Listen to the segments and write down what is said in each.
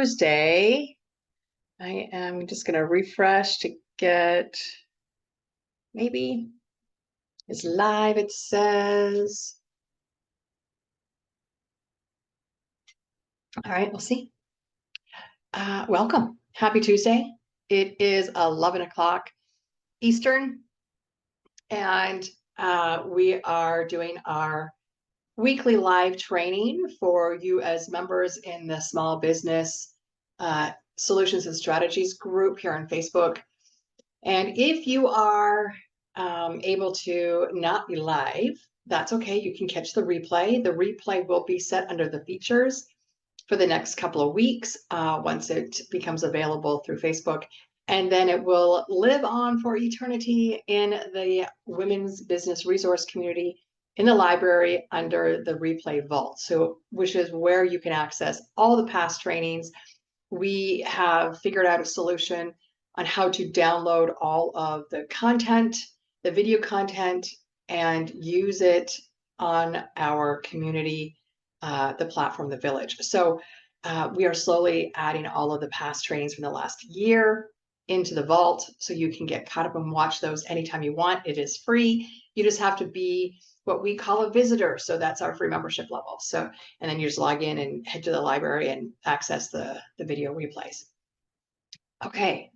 Tuesday. I am just going to refresh to get maybe it's live, it says. All right, we'll see. Welcome. Happy Tuesday. It is 11 o'clock Eastern, and we are doing our weekly live training for you as members in the Small Business Solutions and Strategies group here on Facebook. And if you are able to not be live, that's okay. You can catch the replay. The replay will be set under the features for the next couple of weeks once it becomes available through Facebook. And then it will live on for eternity in the Women's Business Resource Community in the library under the replay vault. So, which is where you can access all the past trainings. We have figured out a solution on how to download all of the content, the video content, and use it on our community, the platform, the village. So we are slowly adding all of the past trainings from the last year into the vault so you can get caught up and watch those anytime you want. It is free. You just have to be what we call a visitor. So that's our free membership level. So, and then you just log in and head to the library and access the video replays. Okay,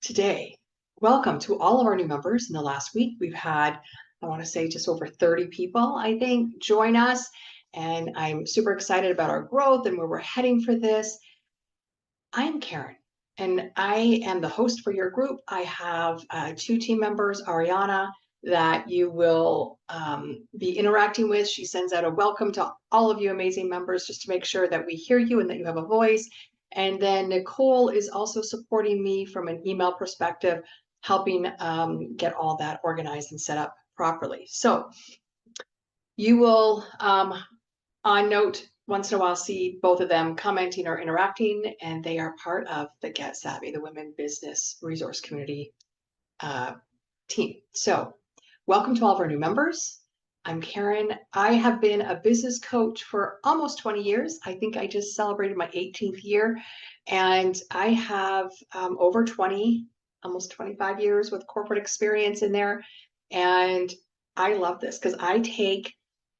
today, welcome to all of our new members. In the last week, we've had, I want to say, just over 30 people, I think, join us. And I'm super excited about our growth and where we're heading for this. I'm Karen, and I am the host for your group. I have two team members, Ariana, that you will be interacting with. She sends out a welcome to all of you amazing members just to make sure that we hear you and that you have a voice. And then Nicole is also supporting me from an email perspective, helping get all that organized and set up properly. So you will, on note, once in a while see both of them commenting or interacting, and they are part of the Get Savvy, the Women Business Resource Community team. So welcome to all of our new members. I'm Karen. I have been a business coach for almost 20 years. I think I just celebrated my 18th year, and I have over 20, almost 25 years with corporate experience in there. And I love this because I take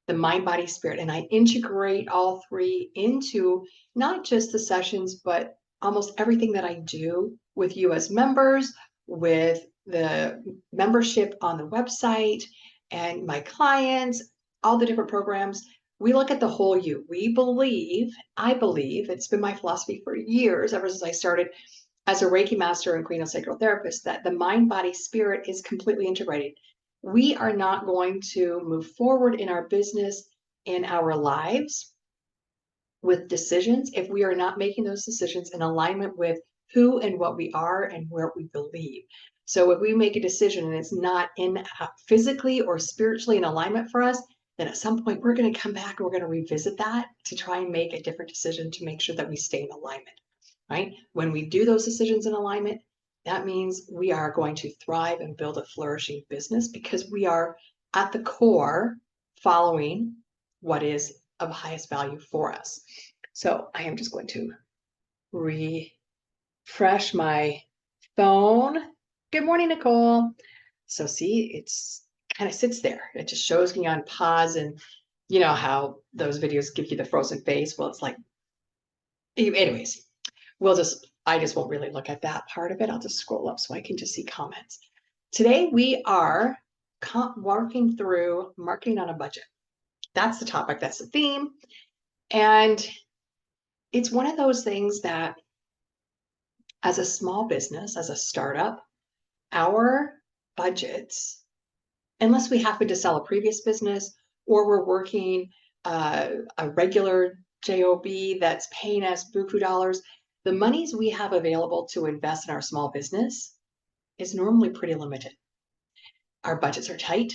the mind, body, spirit, and I integrate all three into not just the sessions, but almost everything that I do with you as members, with the membership on the website, and my clients, all the different programs. We look at the whole you. I believe, it's been my philosophy for years, ever since I started as a Reiki master and craniosacral therapist, that the mind, body, spirit is completely integrated. We are not going to move forward in our business, in our lives, with decisions if we are not making those decisions in alignment with who and what we are and where we believe. So if we make a decision and it's not in physically or spiritually in alignment for us, then at some point we're going to come back and we're going to revisit that to try and make a different decision to make sure that we stay in alignment, right? When we do those decisions in alignment, that means we are going to thrive and build a flourishing business because we are at the core following what is of highest value for us. So I am just going to refresh my phone. Good morning, Nicole. So see, it's kind of sits there. It just shows me on pause, and you know how those videos give you the frozen face. Well, it's like, anyways, I just won't really look at that part of it. I'll just scroll up so I can just see comments. Today we are working through marketing on a budget. That's the topic, that's the theme. And it's one of those things that as a small business, as a startup, our budgets, unless we happen to sell a previous business or we're working a regular job that's paying us buku dollars, the monies we have available to invest in our small business is normally pretty limited. Our budgets are tight,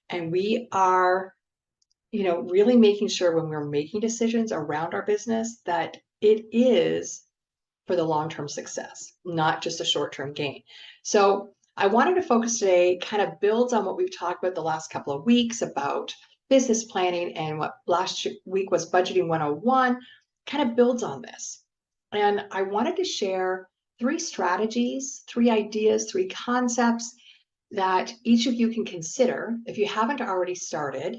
and we are, really making sure when we're making decisions around our business that it is for the long-term success, not just a short-term gain. So I wanted to focus today, kind of builds on what we've talked about the last couple of weeks about business planning, and what last week was budgeting 101, kind of builds on this. And I wanted to share 3 strategies, 3 ideas, 3 concepts that each of you can consider if you haven't already started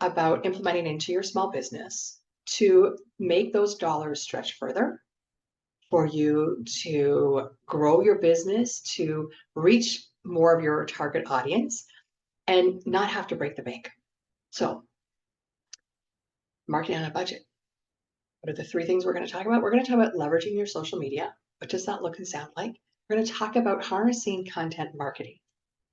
about implementing into your small business to make those dollars stretch further, for you to grow your business, to reach more of your target audience, and not have to break the bank. So, marketing on a budget. What are the 3 things we're going to talk about? We're going to talk about leveraging your social media. What does that look and sound like? We're going to talk about harnessing content marketing.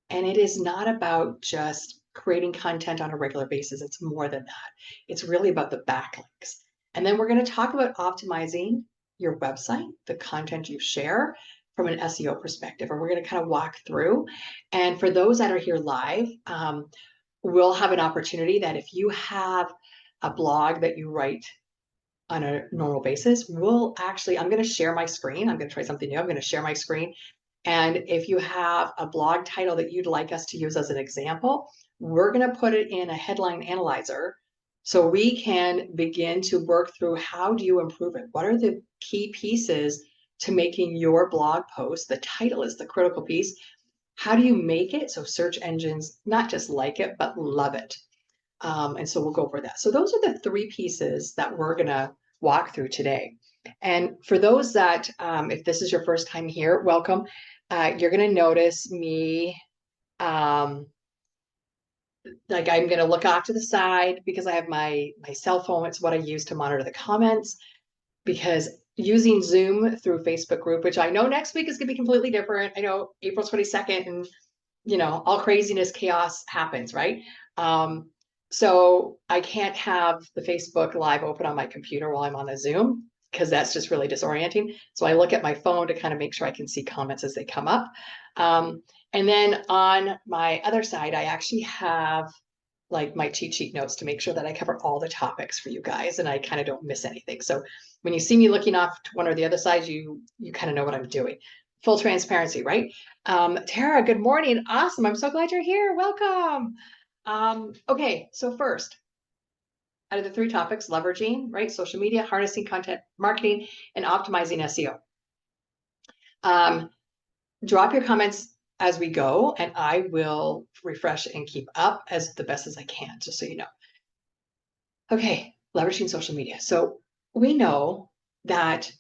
And it is not about just creating content on a regular basis. It's more than that. It's really about the backlinks. And then we're going to talk about optimizing your website, the content you share from an SEO perspective. And we're going to kind of walk through. And for those that are here live, we'll have an opportunity that if you have a blog that you write on a normal basis, I'm going to share my screen. I'm going to try something new. I'm going to share my screen. And if you have a blog title that you'd like us to use as an example, we're going to put it in a headline analyzer so we can begin to work through how do you improve it? What are the key pieces to making your blog post? The title is the critical piece. How do you make it so search engines not just like it, but love it? And so we'll go over that. So those are the 3 pieces that we're going to walk through today. And for those that, if this is your first time here, welcome. You're going to notice me, like I'm going to look off to the side because I have my cell phone. It's what I use to monitor the comments, because using Zoom through Facebook group, which I know next week is going to be completely different. I know April 22nd and, all craziness, chaos happens, right? So I can't have the Facebook Live open on my computer while I'm on the Zoom, because that's just really disorienting. So I look at my phone to kind of make sure I can see comments as they come up. And then on my other side, I actually have like my cheat sheet notes to make sure that I cover all the topics for you guys and I kind of don't miss anything. So when you see me looking off to one or the other side, you kind of know what I'm doing. Full transparency, right? Tara, good morning. Awesome. I'm so glad you're here. Welcome. Okay, so first, out of the 3 topics, leveraging, right? Social media, harnessing content marketing, and optimizing SEO. Drop your comments as we go, and I will refresh and keep up as the best as I can, just so you know. Okay, leveraging social media. So we know that,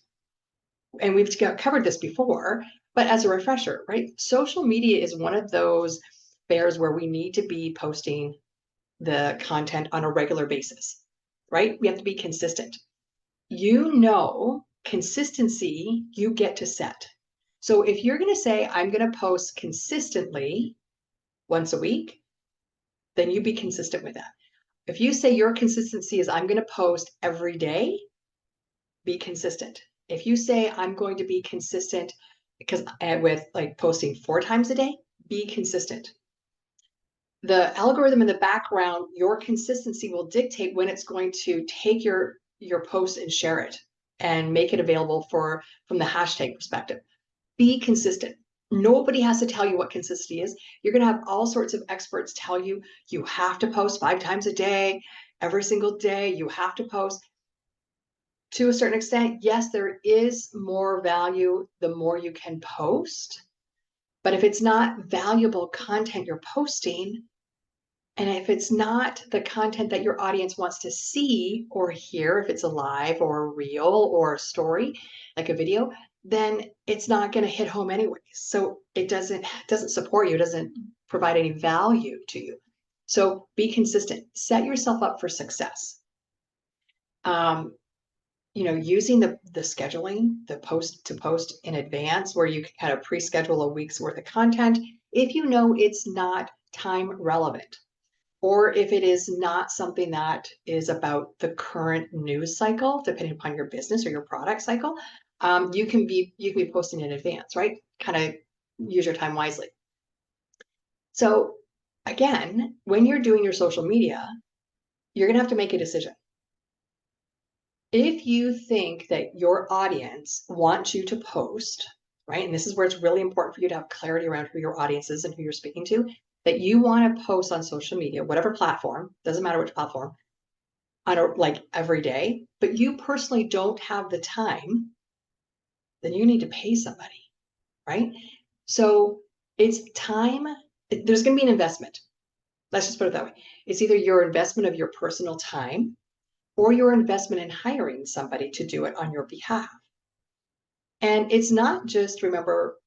and we've covered this before, but as a refresher, right? Social media is one of those bears where we need to be posting the content on a regular basis, right? We have to be consistent. Consistency you get to set. So if you're going to say, I'm going to post consistently once a week, then you be consistent with that. If you say your consistency is, I'm going to post every day, be consistent. If you say, I'm going to be consistent with like posting 4 times a day, be consistent. The algorithm in the background, your consistency will dictate when it's going to take your post and share it and make it available from the hashtag perspective. Be consistent. Nobody has to tell you what consistency is. You're going to have all sorts of experts tell you have to post 5 times a day, every single day. You have to post. To a certain extent, yes, there is more value the more you can post. But if it's not valuable content you're posting, and if it's not the content that your audience wants to see or hear, if it's a live or a reel or a story, like a video, then it's not going to hit home anyway. So it doesn't support you. It doesn't provide any value to you. So be consistent. Set yourself up for success. Using the scheduling, the post in advance, where you can kind of pre-schedule a week's worth of content if you know it's not time relevant, or if it is not something that is about the current news cycle, depending upon your business or your product cycle. You can be posting in advance, right? Kind of use your time wisely. So again, when you're doing your social media, you're going to have to make a decision. If you think that your audience wants you to post, right? And this is where it's really important for you to have clarity around who your audience is and who you're speaking to, that you want to post on social media, whatever platform, doesn't matter which platform, like every day, but you personally don't have the time then you need to pay somebody, right? So it's time. There's going to be an investment. Let's just put it that way. It's either your investment of your personal time or your investment in hiring somebody to do it on your behalf. And it's not just, remember,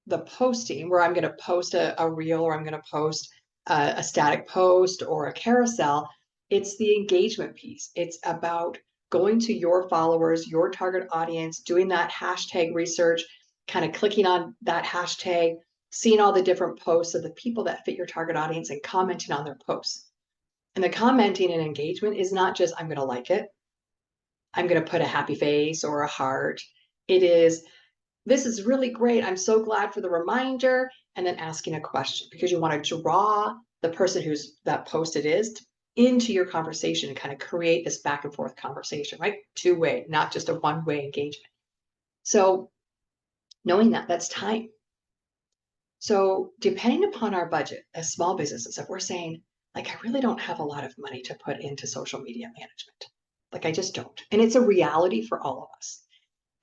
the posting where I'm going to post a reel or I'm going to post a static post or a carousel. It's the engagement piece. It's about going to your followers, your target audience, doing that hashtag research, kind of clicking on that hashtag, seeing all the different posts of the people that fit your target audience and commenting on their posts. And the commenting and engagement is not just, I'm going to like it, I'm going to put a happy face or a heart. It is, this is really great. I'm so glad for the reminder. And then asking a question because you want to draw the person who's that posted is into your conversation and kind of create this back and forth conversation, right? Two-way, not just a one-way engagement. So knowing that, that's time. So depending upon our budget as small businesses, if we're saying, like, I really don't have a lot of money to put into social media management, like I just don't. And it's a reality for all of us.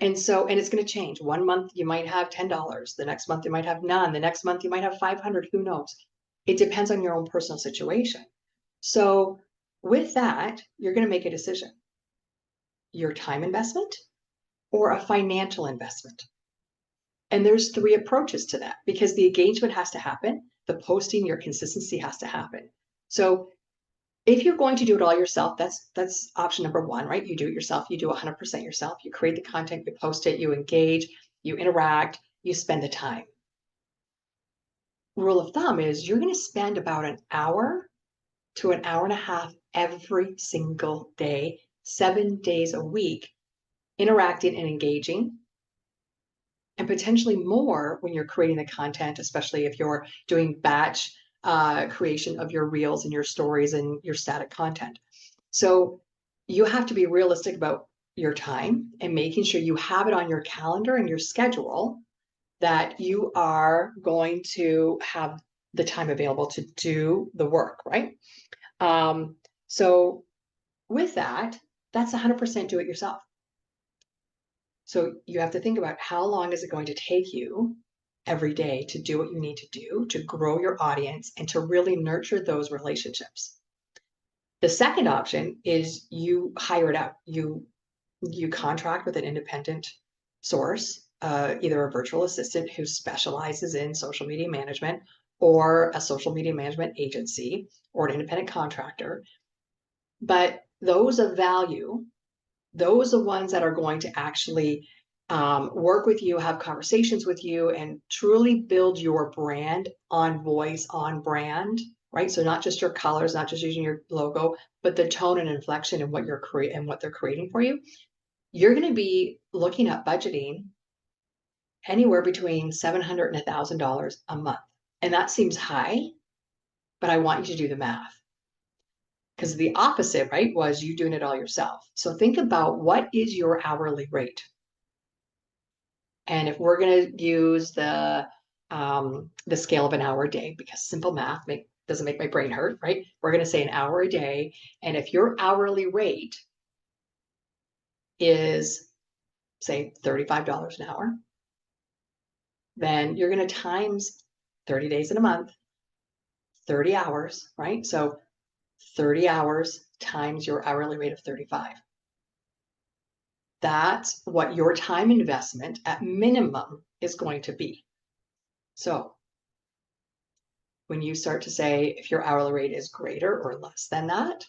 And so, and it's going to change. One month you might have $10. The next month you might have none. The next month you might have 500. Who knows? It depends on your own personal situation. So with that, you're going to make a decision. Your time investment or a financial investment. And there's three approaches to that because the engagement has to happen. The posting, your consistency has to happen. So if you're going to do it all yourself, that's option number one, right? You do it yourself. You do 100% yourself. You create the content, you post it, you engage, you interact, you spend the time. Rule of thumb is you're going to spend about an hour to an hour and a half every single day, 7 days a week, interacting and engaging, and potentially more when you're creating the content, especially if you're doing batch creation of your reels and your stories and your static content. So you have to be realistic about your time and making sure you have it on your calendar and your schedule that you are going to have the time available to do the work, right? So with that, that's 100% do it yourself. So you have to think about how long is it going to take you every day to do what you need to do to grow your audience and to really nurture those relationships. The second option is you hire it out. You contract with an independent source, either a virtual assistant who specializes in social media management or a social media management agency or an independent contractor. But those of value, those are ones that are going to actually work with you, have conversations with you, and truly build your brand on voice, on brand, right? So not just your colors, not just using your logo, but the tone and inflection and what you're creating and what they're creating for you. You're going to be looking at budgeting anywhere between $700 and $1,000 a month. And that seems high, but I want you to do the math. Because the opposite, right, was you doing it all yourself. So think about what is your hourly rate. And if we're going to use the scale of an hour a day, because simple math doesn't make my brain hurt, right? We're going to say an hour a day. And if your hourly rate is, say, $35 an hour, then you're going to times 30 days in a month, 30 hours, right? So 30 hours times your hourly rate of 35. That's what your time investment at minimum is going to be. So when you start to say if your hourly rate is greater or less than that,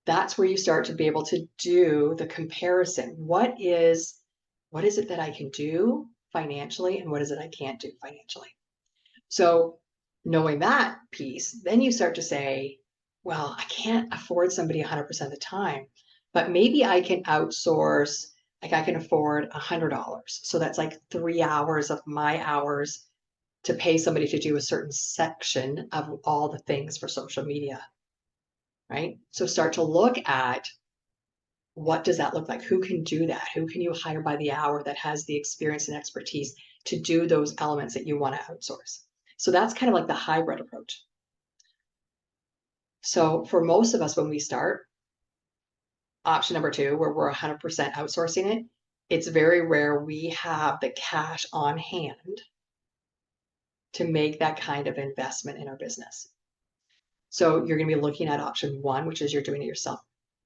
that's where you start to be able to do the comparison. What is it that I can do financially and what is it I can't do financially? So knowing that piece, then you start to say, well, I can't afford somebody 100% of the time, but maybe I can outsource, like I can afford $100. So that's like 3 hours of my hours to pay somebody to do a certain section of all the things for social media, right? So start to look at what does that look like? Who can do that? Who can you hire by the hour that has the experience and expertise to do those elements that you want to outsource? So that's kind of like the hybrid approach. So for most of us, when we start, option number 2, where we're 100% outsourcing it, it's very rare we have the cash on hand to make that kind of investment in our business. So you're going to be looking at option one, which is you're doing it yourself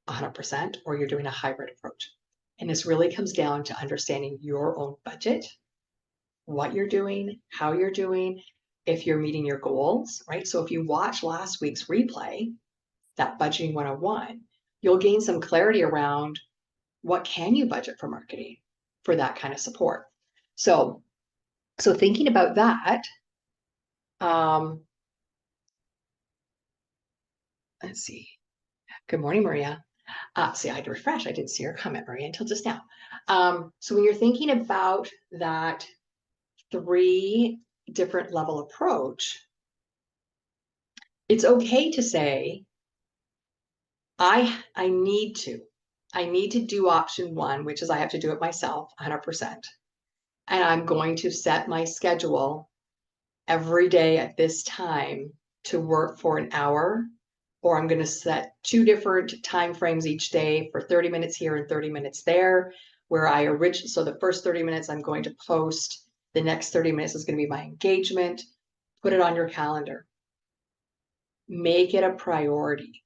100%, or you're doing a hybrid approach. And this really comes down to understanding your own budget, what you're doing, how you're doing, if you're meeting your goals, right? So if you watch last week's replay, that budgeting 101, you'll gain some clarity around what can you budget for marketing for that kind of support. So thinking about that, let's see. Good morning, Maria. See, I had to refresh. I didn't see your comment, Maria, until just now. So when you're thinking about that 3 different level approach, it's okay to say, I need to do option 1, which is I have to do it myself 100%. And I'm going to set my schedule every day at this time to work for an hour, or I'm going to set 2 different time frames each day for 30 minutes here and 30 minutes there, where so the first 30 minutes I'm going to post, the next 30 minutes is going to be my engagement. Put it on your calendar. Make it a priority.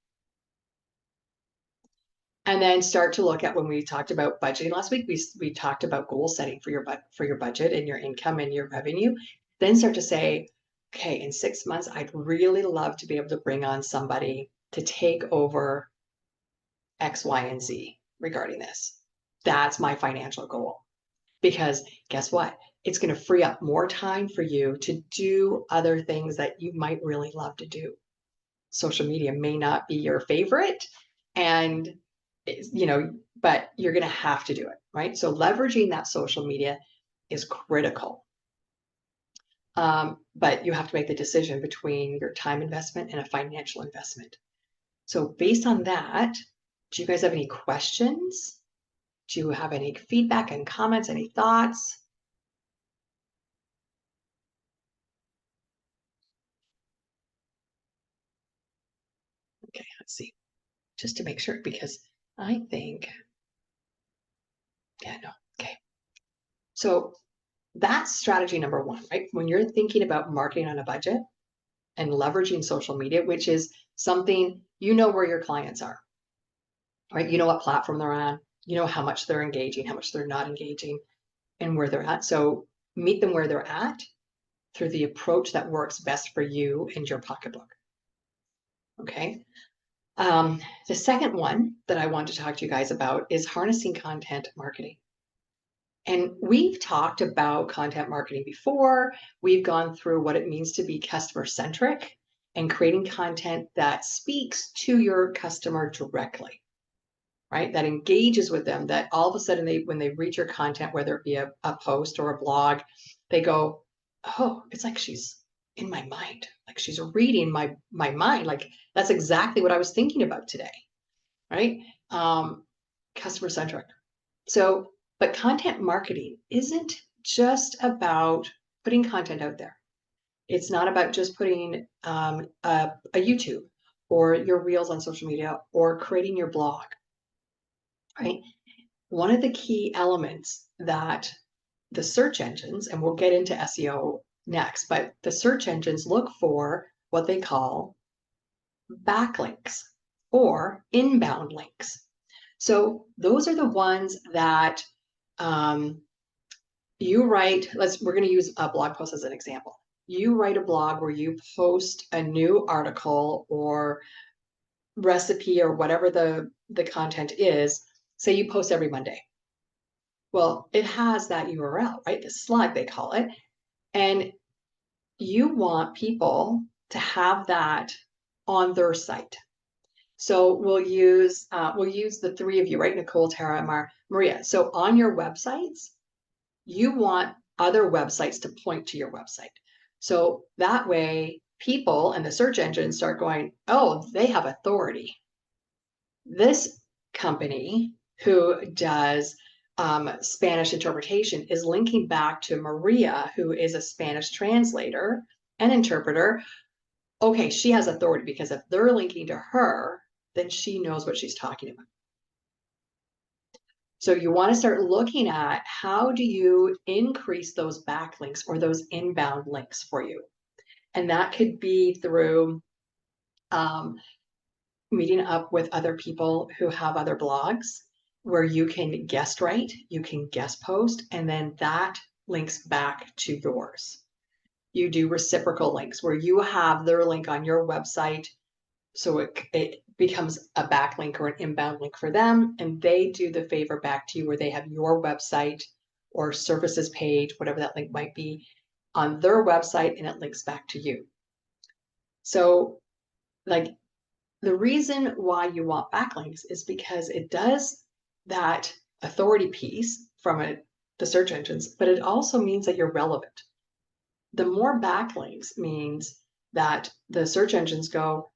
And then start to look at, when we talked about budgeting last week, we talked about goal setting for your budget and your income and your revenue. Then start to say, okay, in 6 months, I'd really love to be able to bring on somebody to take over X, Y, and Z regarding this. That's my financial goal. Because guess what? It's going to free up more time for you to do other things that you might really love to do. Social media may not be your favorite, and but you're going to have to do it, right? So leveraging that social media is critical. But you have to make the decision between your time investment and a financial investment. So based on that, do you guys have any questions? Do you have any feedback and comments, any thoughts? Okay, let's see. Just to make sure, because I think, yeah, no, okay. So that's strategy number 1, right? When you're thinking about marketing on a budget and leveraging social media, which is something, where your clients are, right? You know what platform they're on, how much they're engaging, how much they're not engaging, and where they're at. So meet them where they're at through the approach that works best for you and your pocketbook. Okay. The second one that I want to talk to you guys about is harnessing content marketing. And we've talked about content marketing before. We've gone through what it means to be customer-centric and creating content that speaks to your customer directly, right? That engages with them, that all of a sudden when they read your content, whether it be a post or a blog, they go, oh, it's like she's in my mind. Like she's reading my mind. Like that's exactly what I was thinking about today, right? Customer-centric. So, but content marketing isn't just about putting content out there. It's not about just putting a YouTube or your reels on social media or creating your blog, right? One of the key elements that the search engines, and we'll get into SEO next, but the search engines look for what they call backlinks or inbound links. So those are the ones that you write. We're going to use a blog post as an example. You write a blog where you post a new article or recipe or whatever the content is. Say you post every Monday. Well, it has that URL, right? The slug, they call it. And you want people to have that on their site. So we'll use the 3 of you, right? Nicole, Tara, and Maria. So on your websites, you want other websites to point to your website. So that way people and the search engines start going, oh, they have authority. This company who does Spanish interpretation is linking back to Maria, who is a Spanish translator and interpreter. Okay, she has authority because if they're linking to her, then she knows what she's talking about. So you want to start looking at how do you increase those backlinks or those inbound links for you. And that could be through meeting up with other people who have other blogs where you can guest write, you can guest post, and then that links back to yours. You do reciprocal links where you have their link on your website. So it becomes a backlink or an inbound link for them. And they do the favor back to you where they have your website or services page, whatever that link might be, on their website, and it links back to you. So like the reason why you want backlinks is because it does that authority piece from the search engines, but it also means that you're relevant. The more backlinks means that the search engines go,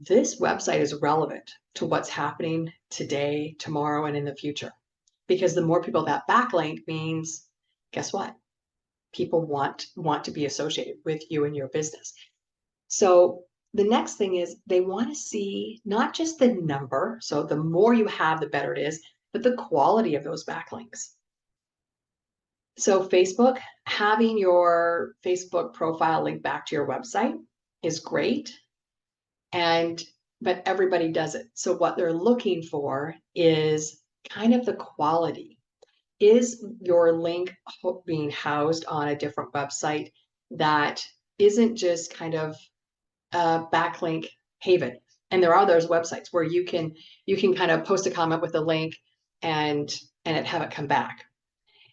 this website is relevant to what's happening today, tomorrow, and in the future. Because the more people that backlink means, guess what? People want to be associated with you and your business. So the next thing is they want to see not just the number, so the more you have, the better it is, but the quality of those backlinks. So Facebook, having your Facebook profile link back to your website is great. But everybody does it. So what they're looking for is kind of the quality. Is your link being housed on a different website that isn't just kind of a backlink haven? And there are those websites where you can kind of post a comment with a link and have it come back.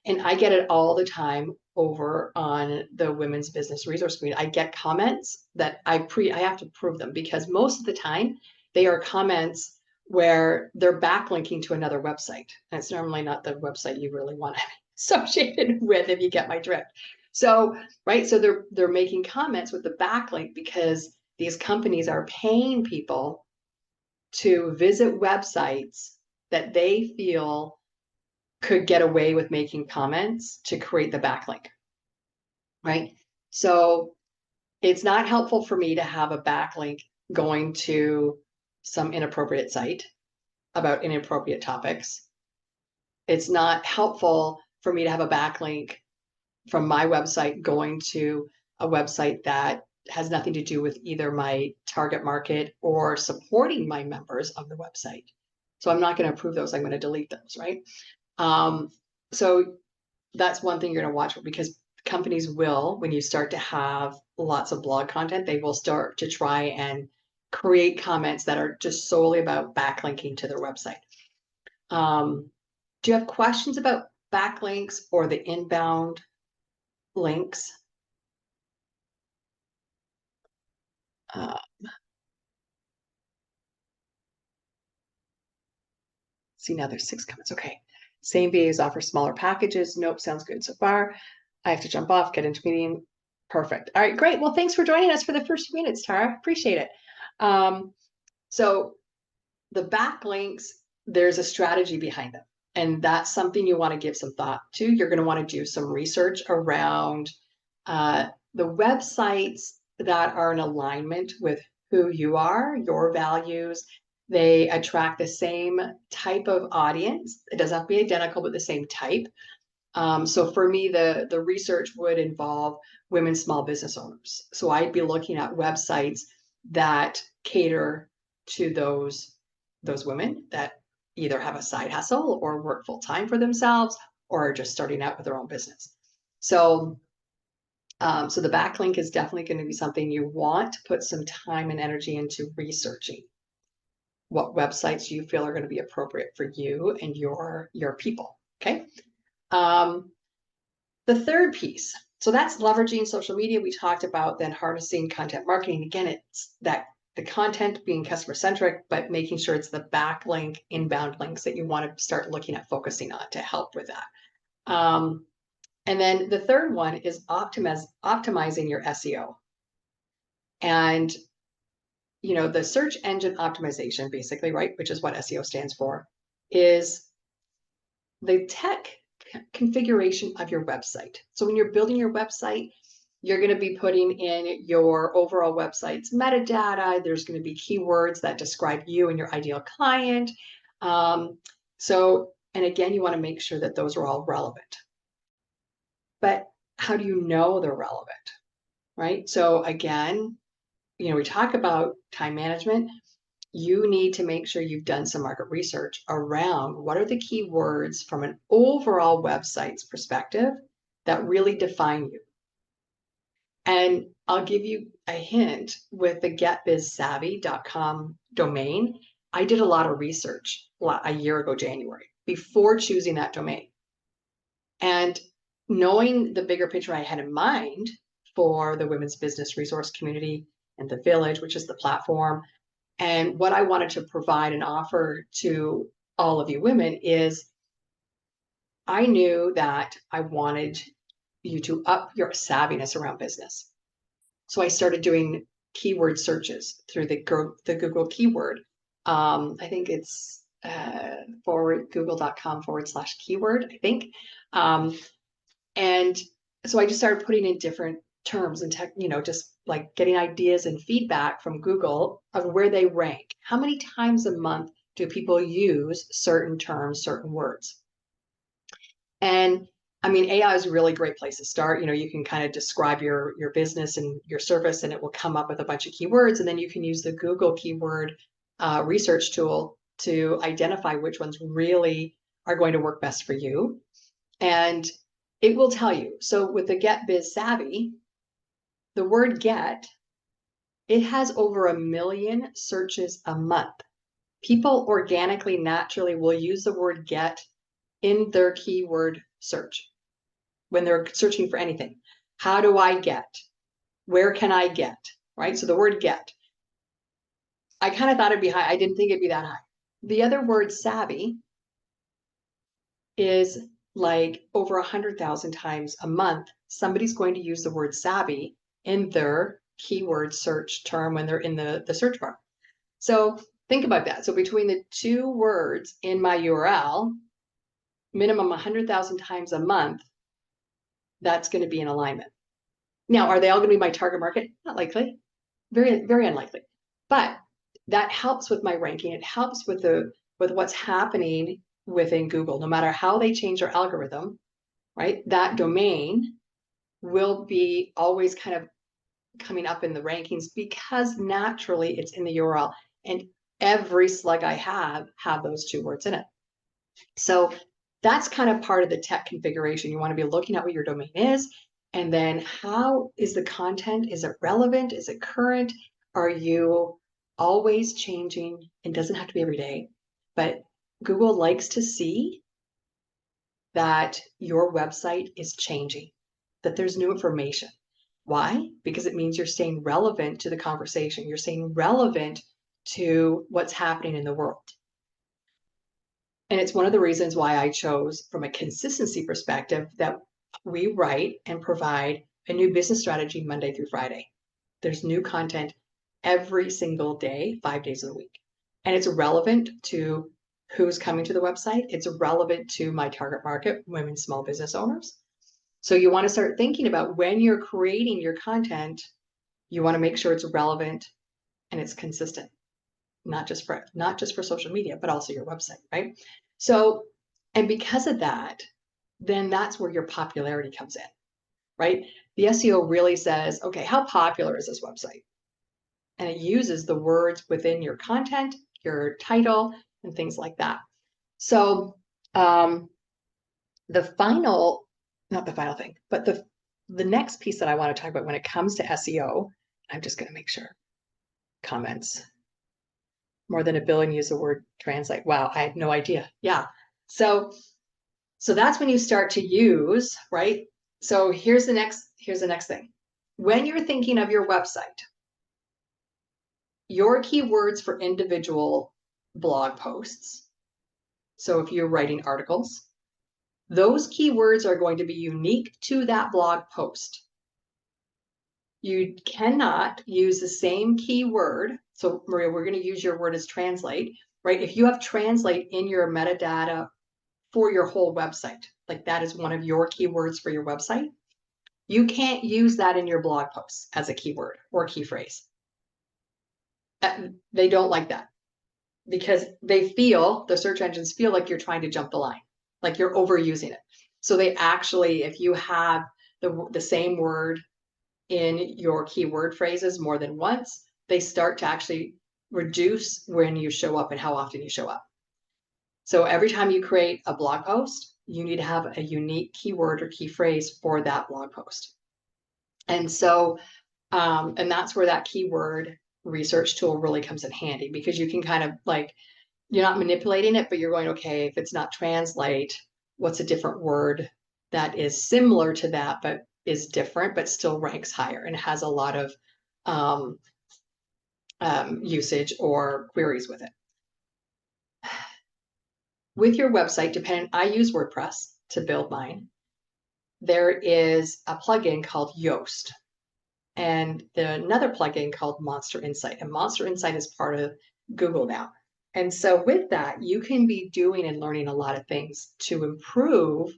And I get it all the time over on the Women's Business Resource Community. I get comments that I have to prove them, because most of the time they are comments where they're backlinking to another website. And it's normally not the website you really want to be associated with, if you get my drift. So, right, so they're making comments with the backlink because these companies are paying people to visit websites that they feel could get away with making comments to create the backlink, right? So it's not helpful for me to have a backlink going to some inappropriate site about inappropriate topics. It's not helpful for me to have a backlink from my website going to a website that has nothing to do with either my target market or supporting my members of the website. So I'm not going to approve those. I'm going to delete those, right? So that's one thing you're going to watch for, because companies will, when you start to have lots of blog content, they will start to try and create comments that are just solely about backlinking to their website. Do you have questions about backlinks or the inbound links? See, now there's 6 comments. Okay. Same VAs offer smaller packages. Nope, sounds good so far. I have to jump off, get into meeting. Perfect. All right, great. Well, thanks for joining us for the first few minutes, Tara. Appreciate it. So the backlinks, there's a strategy behind them. And that's something you want to give some thought to. You're going to want to do some research around the websites that are in alignment with who you are, your values. They attract the same type of audience. It doesn't have to be identical, but the same type. So for me, the research would involve women small business owners. So I'd be looking at websites that cater to those women that either have a side hustle or work full time for themselves or are just starting out with their own business. So the backlink is definitely going to be something you want to put some time and energy into researching. What websites you feel are going to be appropriate for you and your people. Okay. The third piece, so that's leveraging social media. We talked about then harnessing content marketing. Again, it's that the content being customer centric, but making sure it's the backlink inbound links that you want to start looking at focusing on to help with that. And then the third one is optimizing your SEO. And the search engine optimization, basically, right, which is what SEO stands for, is the tech configuration of your website. So when you're building your website, you're going to be putting in your overall website's metadata. There's going to be keywords that describe you and your ideal client. So And again, you want to make sure that those are all relevant. But how do you know they're relevant, right? So again, we talk about time management. You need to make sure you've done some market research around what are the keywords from an overall website's perspective that really define you. And I'll give you a hint with the getbizsavvy.com domain. I did a lot of research a year ago, January, before choosing that domain. And knowing the bigger picture I had in mind for the women's business resource community and the village, which is the platform, and what I wanted to provide and offer to all of you women is I knew that I wanted you to up your savviness around business. So I started doing keyword searches through the Google keyword. I think it's google.com/keyword, I think. And so I just started putting in different terms and just like getting ideas and feedback from Google of where they rank. How many times a month do people use certain terms, certain words? And I mean, AI is a really great place to start. You can kind of describe your business and your service, and it will come up with a bunch of keywords. And then you can use the Google keyword research tool to identify which ones really are going to work best for you. And it will tell you. So with the Get Biz Savvy, the word get, it has over 1 million searches a month. People organically, naturally will use the word get in their keyword search when they're searching for anything. How do I get? Where can I get? Right? So the word get. I kind of thought it'd be high. I didn't think it'd be that high. The other word savvy is like over 100,000 times a month. Somebody's going to use the word savvy in their keyword search term when they're in the search bar. So think about that. So between the two words in my URL, minimum 100,000 times a month, that's going to be in alignment. Now, are they all going to be my target market? Not likely. Very, very unlikely. But that helps with my ranking. It helps with what's happening within Google. No matter how they change their algorithm, right? That domain will be always kind of coming up in the rankings because naturally it's in the URL, and every slug I have those two words in it. So that's kind of part of the tech configuration. You want to be looking at what your domain is, and then how is the content? Is it relevant? Is it current? Are you always changing? It doesn't have to be every day, but Google likes to see that your website is changing, that there's new information. Why? Because it means you're staying relevant to the conversation. You're staying relevant to what's happening in the world. And it's one of the reasons why I chose, from a consistency perspective, that we write and provide a new business strategy Monday through Friday. There's new content every single day, 5 days of the week. And it's relevant to who's coming to the website. It's relevant to my target market, women small business owners. So you want to start thinking about when you're creating your content, you want to make sure it's relevant and it's consistent, not just for social media, but also your website, right? So, and because of that, then that's where your popularity comes in, right? The SEO really says, okay, how popular is this website? And it uses the words within your content, your title, and things like that. So the final, not the final thing, but the next piece that I want to talk about when it comes to SEO, I'm just going to make sure. Comments. More than 1 billion use the word translate. Wow, I had no idea. Yeah. So that's when you start to use, right? So here's the next thing. When you're thinking of your website, your keywords for individual blog posts. So if you're writing articles, those keywords are going to be unique to that blog post. You cannot use the same keyword. So Maria, we're going to use your word as translate, right? If you have translate in your metadata for your whole website, like that is one of your keywords for your website, you can't use that in your blog posts as a keyword or key phrase. They don't like that. because the search engines feel like you're trying to jump the line, like you're overusing it. So they actually, if you have the same word in your keyword phrases more than once, they start to actually reduce when you show up and how often you show up. So every time you create a blog post, you need to have a unique keyword or key phrase for that blog post. And so, and that's where that keyword research tool really comes in handy, because you can kind of like, you're not manipulating it, but you're going, okay, if it's not translate, what's a different word that is similar to that, but is different, but still ranks higher and has a lot of usage or queries with it. With your website, I use WordPress to build mine. There is a plugin called Yoast and another plugin called Monster Insight. And Monster Insight is part of Google now. And so with that, you can be doing and learning a lot of things to improve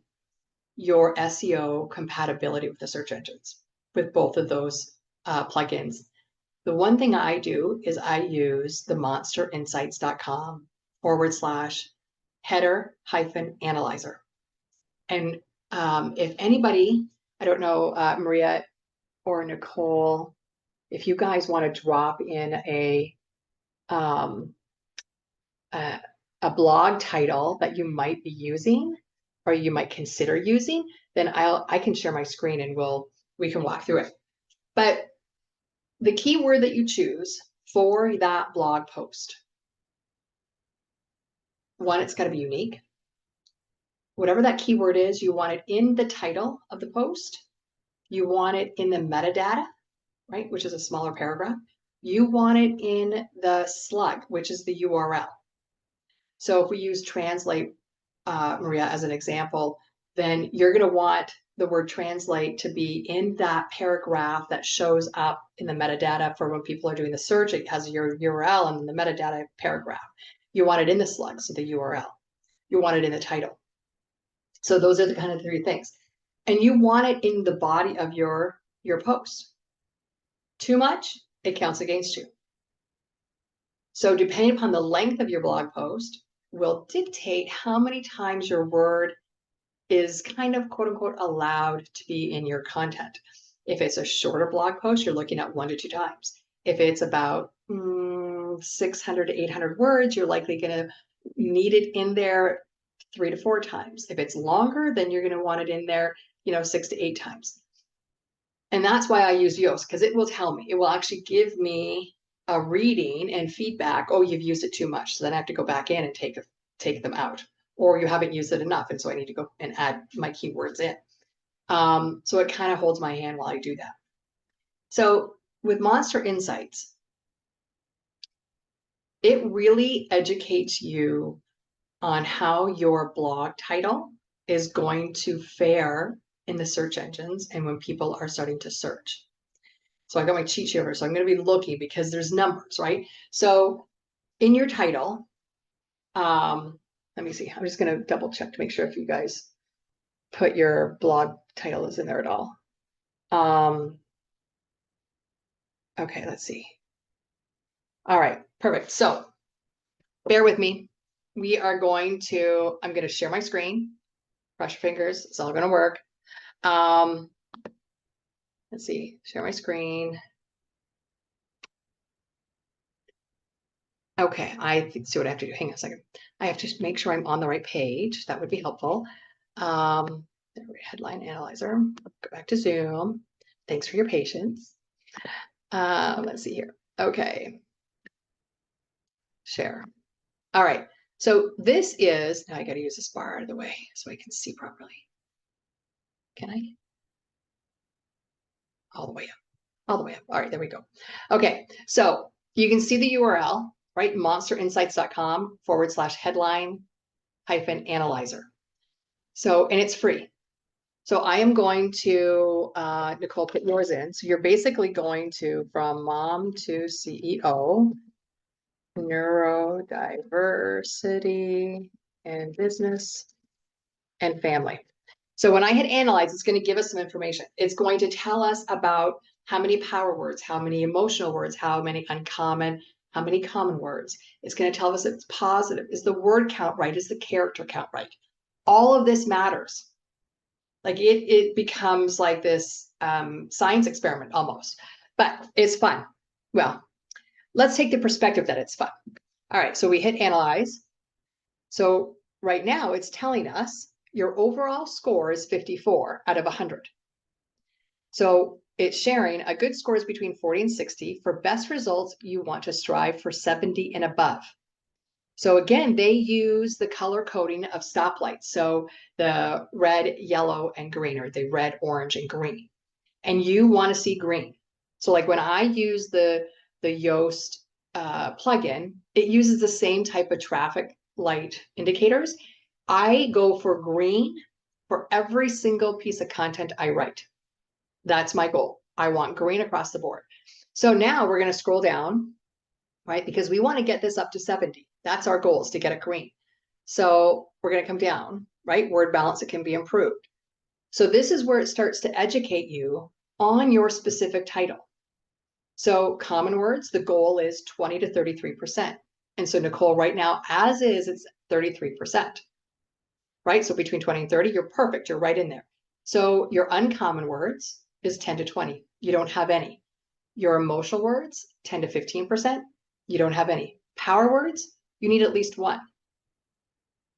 your SEO compatibility with the search engines with both of those plugins. The one thing I do is I use the monsterinsights.com/header-analyzer. And if anybody, I don't know, Maria or Nicole, if you guys want to drop in a blog title that you might be using or you might consider using, then I can share my screen and we can walk through it. But the keyword that you choose for that blog post, one, it's got to be unique. Whatever that keyword is, you want it in the title of the post. You want it in the metadata, right, which is a smaller paragraph. You want it in the slug, which is the URL. So if we use translate, Maria, as an example, then you're going to want the word translate to be in that paragraph that shows up in the metadata for when people are doing the search. It has your URL and the metadata paragraph. You want it in the slug, so the URL. You want it in the title. So those are the kind of three things. And you want it in the body of your post. Too much, it counts against you. So depending upon the length of your blog post will dictate how many times your word is kind of quote unquote allowed to be in your content. If it's a shorter blog post, you're looking at 1 to 2 times. If it's about 600 to 800 words, you're likely going to need it in there 3 to 4 times. If it's longer, then you're going to want it in there, 6 to 8 times. And that's why I use Yoast, because it will tell me, it will actually give me a reading and feedback. Oh, you've used it too much. So then I have to go back in and take them out, or you haven't used it enough. And so I need to go and add my keywords in. So it kind of holds my hand while I do that. So with Monster Insights, it really educates you on how your blog title is going to fare in the search engines and when people are starting to search. So I got my cheat sheet over, so I'm going to be looking because there's numbers, right? So in your title, let me see, I'm just going to double check to make sure if you guys put your blog title is in there at all. Okay, let's see. All right, perfect. So bear with me. I'm going to share my screen. Cross your fingers, it's all going to work. Let's see, share my screen. Okay, I see what I have to do. Hang on a second. I have to make sure I'm on the right page. That would be helpful. Headline analyzer. Go back to Zoom. Thanks for your patience. Let's see here. Okay. Share. All right. So this is, now I got to use this bar out of the way so I can see properly. Can I? All the way up. All the way up. All right, there we go. Okay, so you can see the URL, right? monsterinsights.com/headline-analyzer. So, and it's free. So I am going to, Nicole, put yours in. So you're basically going to from mom to CEO, neurodiversity and business and family. So when I hit analyze, it's going to give us some information. It's going to tell us about how many power words, how many emotional words, how many uncommon, how many common words. It's going to tell us if it's positive. Is the word count right? Is the character count right? All of this matters. Like it becomes like this science experiment almost, but it's fun. Well, let's take the perspective that it's fun. All right, so we hit analyze. So right now it's telling us your overall score is 54 out of 100. So it's sharing a good score is between 40 and 60. For best results, you want to strive for 70 and above. So again, they use the color coding of stoplights. So the red, yellow, and green, or the red, orange, and green. And you want to see green. So like when I use the Yoast plugin, it uses the same type of traffic light indicators. I go for green for every single piece of content I write. That's my goal. I want green across the board. So now we're going to scroll down, right? Because we want to get this up to 70. That's our goal, is to get it green. So we're going to come down, right? Word balance, it can be improved. So this is where it starts to educate you on your specific title. So common words, the goal is 20 to 33%. And so Nicole, right now, as is, it's 33%, right? So between 20 and 30, you're perfect. You're right in there. So your uncommon words is 10 to 20. You don't have any. Your emotional words, 10 to 15%. You don't have any. Power words, you need at least one.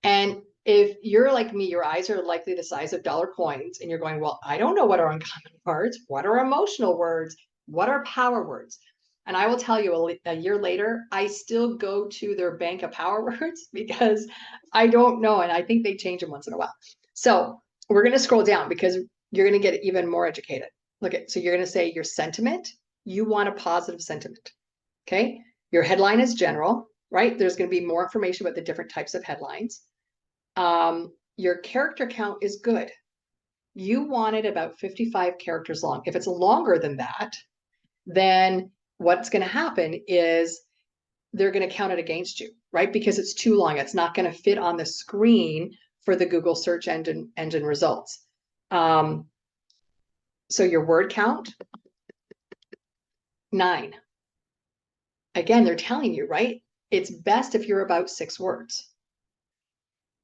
And if you're like me, your eyes are likely the size of dollar coins, and you're going, well, I don't know what are uncommon words. What are emotional words? What are power words? And I will tell you, a year later, I still go to their bank of power words because I don't know. And I think they change them once in a while. So we're going to scroll down because you're going to get even more educated. Look at, so you're going to say your sentiment, you want a positive sentiment. Okay. Your headline is general, right? There's going to be more information about the different types of headlines. Your character count is good. You want it about 55 characters long. If it's longer than that, then what's going to happen is they're going to count it against you, right? Because it's too long. It's not going to fit on the screen for the Google search engine results. So your word count, 9. Again, they're telling you, right? It's best if you're about 6 words.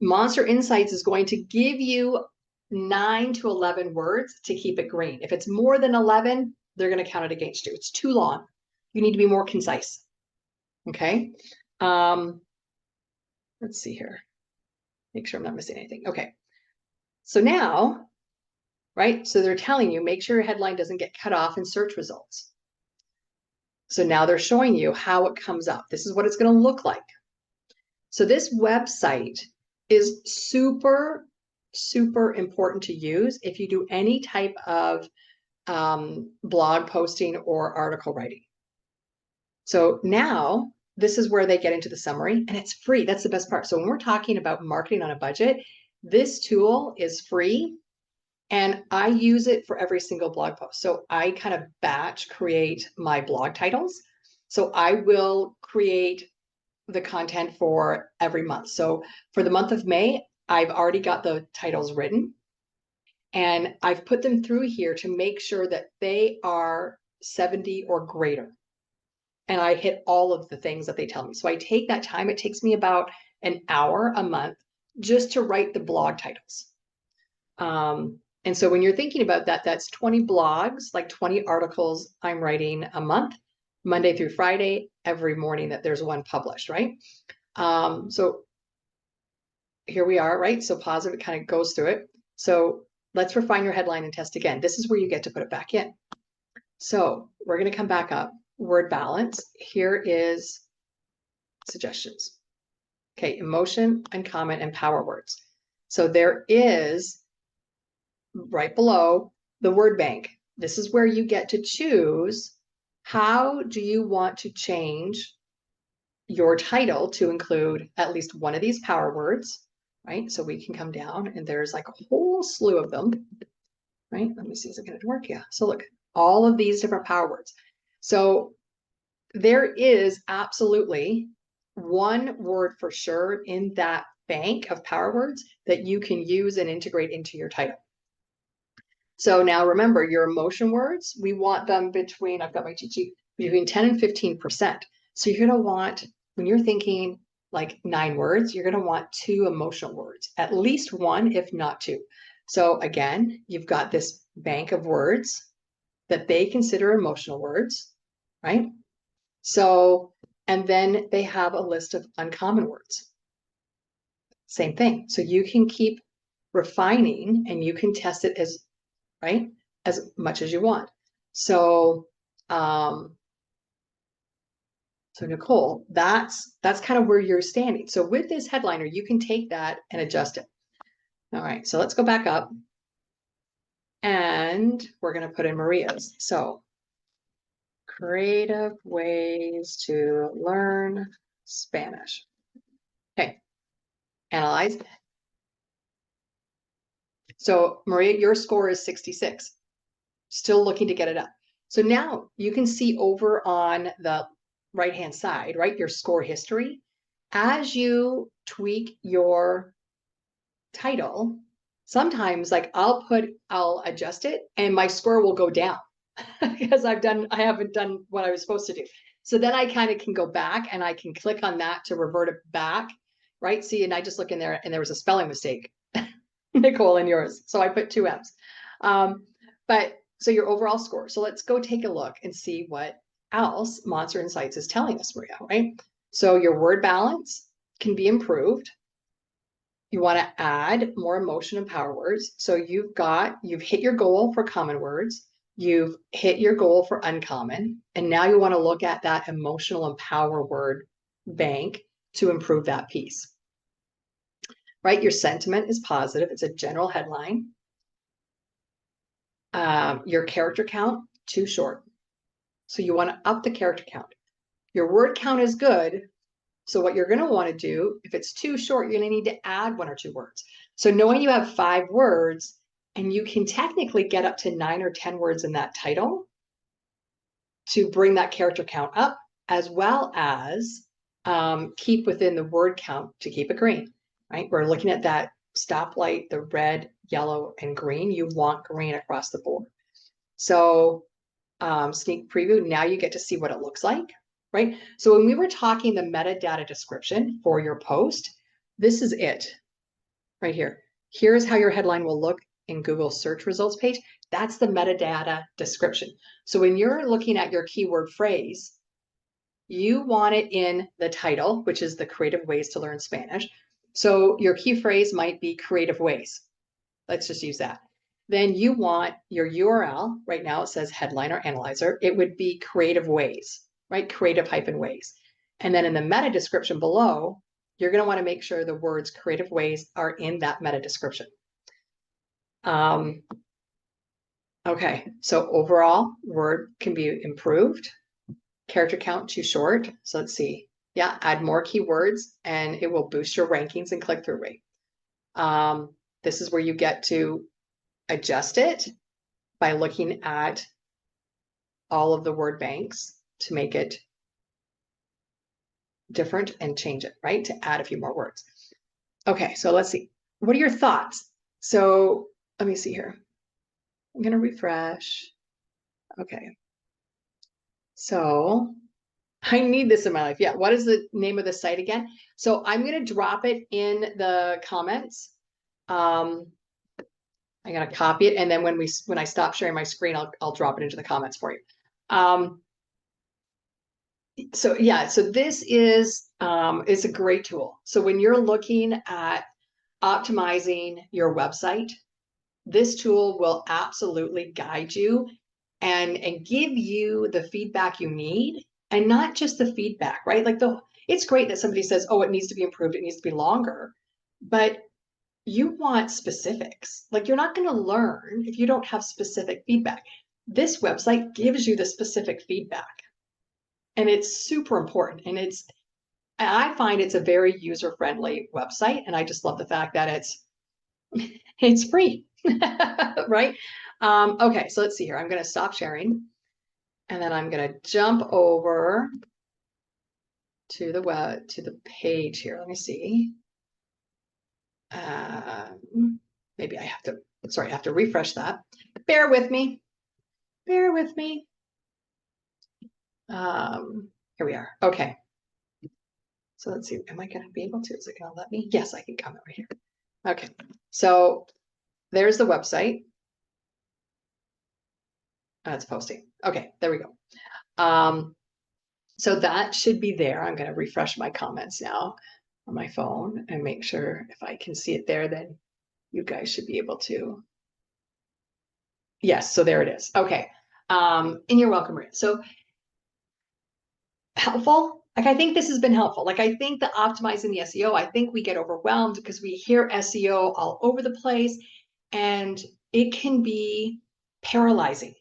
Monster Insights is going to give you 9 to 11 words to keep it green. If it's more than 11, they're going to count it against you. It's too long. You need to be more concise. Okay. Let's see here. Make sure I'm not missing anything. Okay. So now, right? So they're telling you, make sure your headline doesn't get cut off in search results. So now they're showing you how it comes up. This is what it's going to look like. So this website is super, super important to use if you do any type of blog posting or article writing. So now this is where they get into the summary, and it's free. That's the best part. So when we're talking about marketing on a budget, this tool is free, and I use it for every single blog post. So I kind of batch create my blog titles. So I will create the content for every month. So for the month of May, I've already got the titles written, and I've put them through here to make sure that they are 70 or greater. And I hit all of the things that they tell me. So I take that time. It takes me about an hour a month just to write the blog titles. And so when you're thinking about that, that's 20 blogs, like 20 articles I'm writing a month, Monday through Friday, every morning that there's one published, right? So here we are, right? So positive, it kind of goes through it. So let's refine your headline and test again. This is where you get to put it back in. So we're going to come back up. Word balance. Here is suggestions. Okay, emotion, uncommon, and power words. So there is right below the word bank. This is where you get to choose how do you want to change your title to include at least one of these power words, right? So we can come down and there's like a whole slew of them, right? Let me see, is it going to work? Yeah. So look, all of these different power words. So there is absolutely one word for sure in that bank of power words that you can use and integrate into your title. So now remember, your emotion words, we want them between, I've got my cheat sheet, between 10 and 15%. So you're going to want, when you're thinking like 9 words, you're going to want 2 emotional words, at least 1, if not 2. So again, you've got this bank of words that they consider emotional words, right? So, and then they have a list of uncommon words. Same thing. So you can keep refining and you can test it as, right, as much as you want. So, so Nicole, that's kind of where you're standing. So with this headliner, you can take that and adjust it. All right, so let's go back up and we're going to put in Maria's. So creative ways to learn Spanish. Okay, analyze. So Maria, your score is 66. Still looking to get it up. So now you can see over on the right-hand side, right, your score history. As you tweak your title, sometimes like I'll adjust it and my score will go down because I haven't done what I was supposed to do. So then I kind of can go back and I can click on that to revert it back, right? See, and I just look in there and there was a spelling mistake, Nicole, in yours. So I put 2 M's. But so your overall score. So let's go take a look and see what else Monster Insights is telling us, Maria, right? So your word balance can be improved. You want to add more emotion and power words. So you've hit your goal for common words. You've hit your goal for uncommon. And now you want to look at that emotional and power word bank to improve that piece. Right? Your sentiment is positive. It's a general headline. Your character count, too short. So you want to up the character count. Your word count is good. So what you're going to want to do, if it's too short, you're going to need to add 1 or 2 words. So knowing you have 5 words and you can technically get up to 9 or 10 words in that title to bring that character count up, as well as keep within the word count to keep it green, right? We're looking at that stoplight, the red, yellow, and green. You want green across the board. So sneak preview, now you get to see what it looks like, right? So when we were talking the metadata description for your post, this is it right here. Here's how your headline will look in Google search results page. That's the metadata description. So when you're looking at your keyword phrase, you want it in the title, which is the creative ways to learn Spanish. So your key phrase might be creative ways. Let's just use that. Then you want your URL, right now it says headline or analyzer, it would be creative ways, right? Creative-ways. And then in the meta description below, you're going to want to make sure the words creative ways are in that meta description. Okay, so overall, word can be improved. Character count too short. So let's see. Yeah, add more keywords and it will boost your rankings and click-through rate. This is where you get to adjust it by looking at all of the word banks to make it different and change it, right? To add a few more words. Okay, so let's see. What are your thoughts? So let me see here. I'm going to refresh. Okay. So I need this in my life. Yeah. What is the name of the site again? So I'm going to drop it in the comments. I'm going to copy it. And then when I stop sharing my screen, I'll drop it into the comments for you. So yeah, so this is a great tool. So when you're looking at optimizing your website, this tool will absolutely guide you and give you the feedback you need, and not just the feedback, right? Like it's great that somebody says, oh, it needs to be improved, it needs to be longer, but you want specifics. Like you're not going to learn if you don't have specific feedback. This website gives you the specific feedback. And it's super important. And I find it's a very user-friendly website. And I just love the fact that it's free, right? Okay, so let's see here. I'm going to stop sharing. And then I'm going to jump over to the page here. Let me see. Maybe I have to refresh that. Bear with me. Bear with me. Here we are. Okay. So let's see. Am I going to be able to? Is it going to let me? Yes, I can comment right here. Okay. So there's the website. It's posting. Okay, there we go. So that should be there. I'm going to refresh my comments now on my phone and make sure if I can see it there, then you guys should be able to. Yes, so there it is. Okay. And you're welcome, Maria. So helpful. Like, I think this has been helpful. Like, I think the optimizing the SEO, I think we get overwhelmed because we hear SEO all over the place, and it can be paralyzing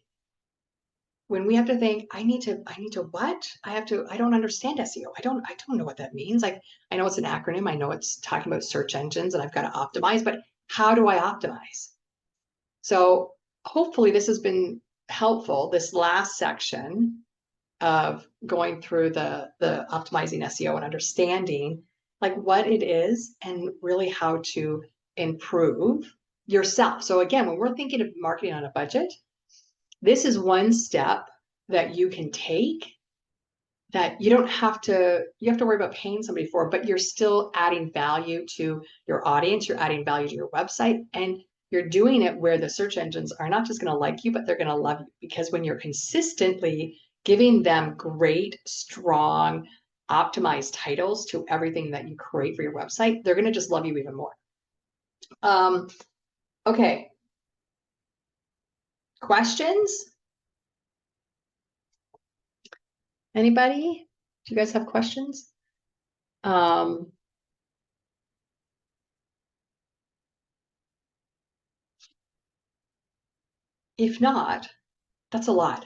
when we have to think, I need to what? I don't understand SEO. I don't know what that means. Like, I know it's an acronym. I know it's talking about search engines and I've got to optimize, but how do I optimize? So hopefully this has been helpful, this last section of going through the optimizing SEO and understanding like what it is and really how to improve yourself. So again, when we're thinking of marketing on a budget, this is one step that you can take that you have to worry about paying somebody for, but you're still adding value to your audience, you're adding value to your website, and you're doing it where the search engines are not just going to like you, but they're going to love you, because when you're consistently giving them great, strong, optimized titles to everything that you create for your website, they're going to just love you even more. Okay. Questions? Anybody? Do you guys have questions? If not, that's a lot.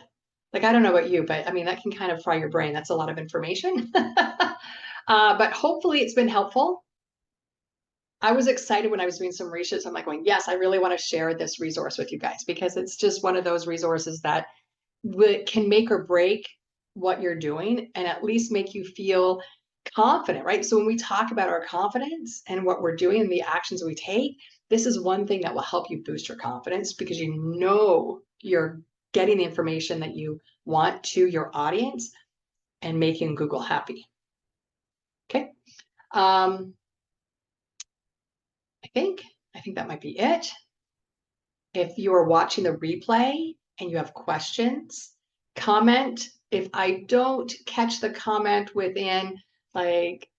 Like, I don't know about you, but I mean, that can kind of fry your brain. That's a lot of information. But hopefully it's been helpful. I was excited when I was doing some research. I'm like going, yes, I really want to share this resource with you guys, because it's just one of those resources that can make or break what you're doing and at least make you feel confident, right? So when we talk about our confidence and what we're doing and the actions we take, this is one thing that will help you boost your confidence, because you know you're getting the information that you want to your audience and making Google happy. Okay. I think that might be it. If you are watching the replay and you have questions, comment. If I don't catch the comment within like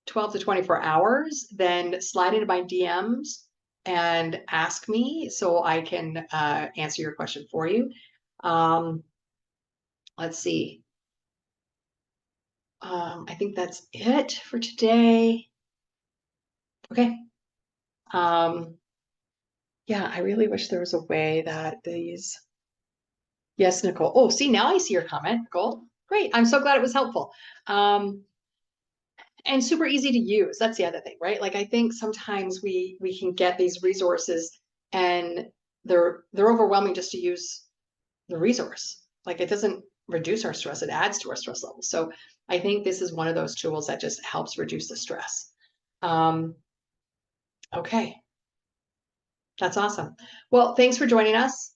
12 to 24 hours, then slide into my DMs and ask me so I can answer your question for you. Let's see. I think that's it for today. Okay. Yeah, I really wish there was a way that these. Yes, Nicole. Oh, see, now I see your comment, Nicole. Great. I'm so glad it was helpful. And super easy to use. That's the other thing, right? Like, I think sometimes we can get these resources and they're overwhelming just to use the resource. Like, it doesn't reduce our stress, it adds to our stress level. So I think this is one of those tools that just helps reduce the stress. Okay. That's awesome. Well, thanks for joining us.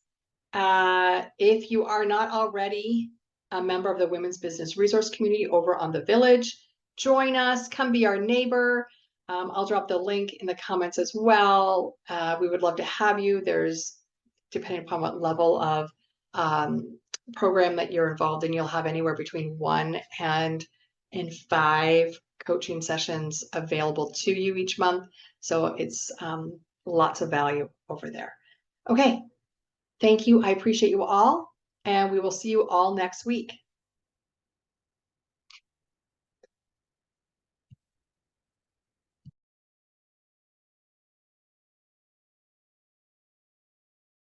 If you are not already a member of the Women's Business Resource Community over on The Village, join us, come be our neighbor. I'll drop the link in the comments as well. We would love to have you. There's, depending upon what level of program that you're involved in, you'll have anywhere between 1 and 5 coaching sessions available to you each month. So it's lots of value over there. Okay. Thank you. I appreciate you all, and we will see you all next week.